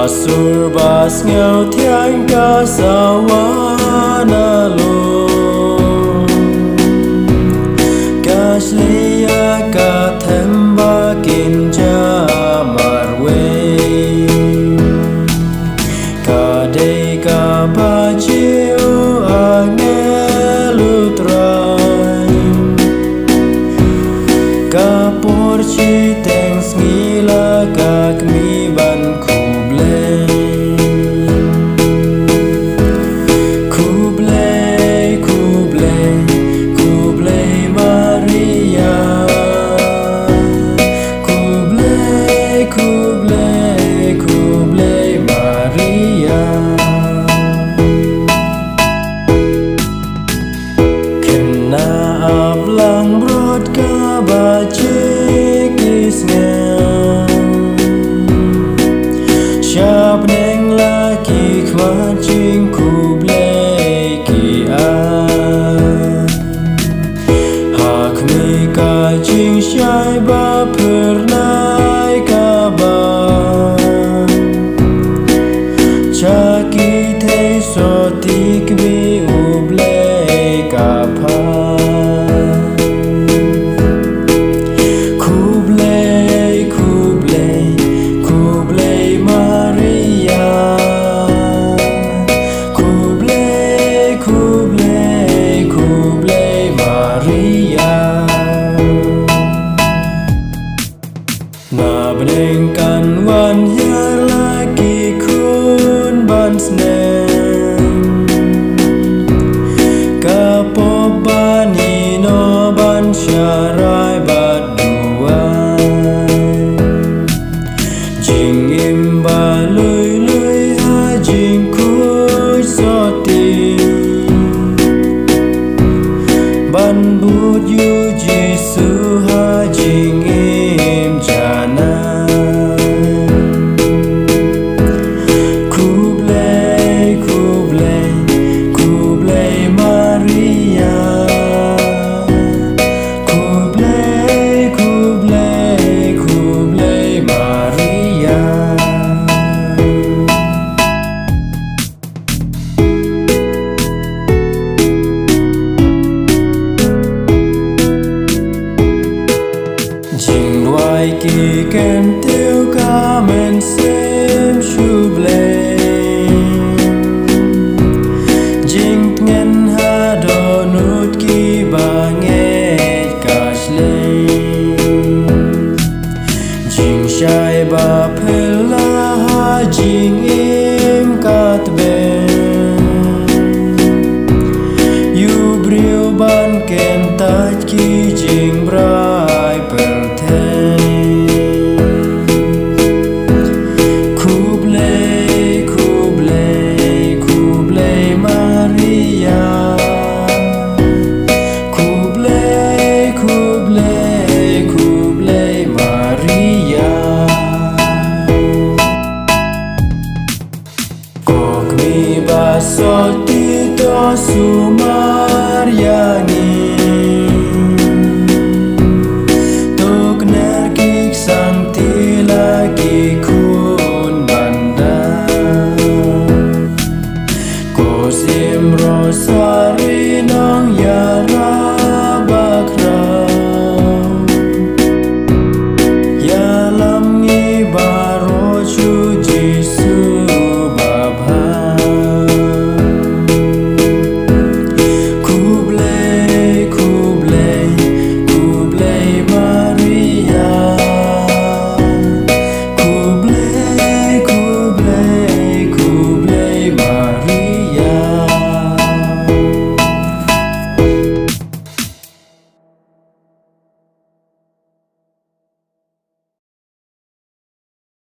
sur bas nghèo thiên ca sawana lo ca shlia ca them ba kin cha marwe ca dei ca ba chiu a nghe lu trai ca por chi teng ngila ca mi ban lang brod ka ba chikis ngam Siap neng laki khmat ching kublai ki a Hak mi ka ching syai ba pernai ka ba Chaki thei so tik bi ublai ka pa Benengkan wan yar lagi kun ban snen Kapo bani no ban syarai baduan Jing im ba lui lui ha jing kuj soti Ban bud yu jisu ha jing im jana Ki ken tiêu ca men sem shuble Jing ngen ha do nut ki ba nge ka shle Jing shai ba phela ha jing im kat ben Yu briu ban ken tat ki jing bra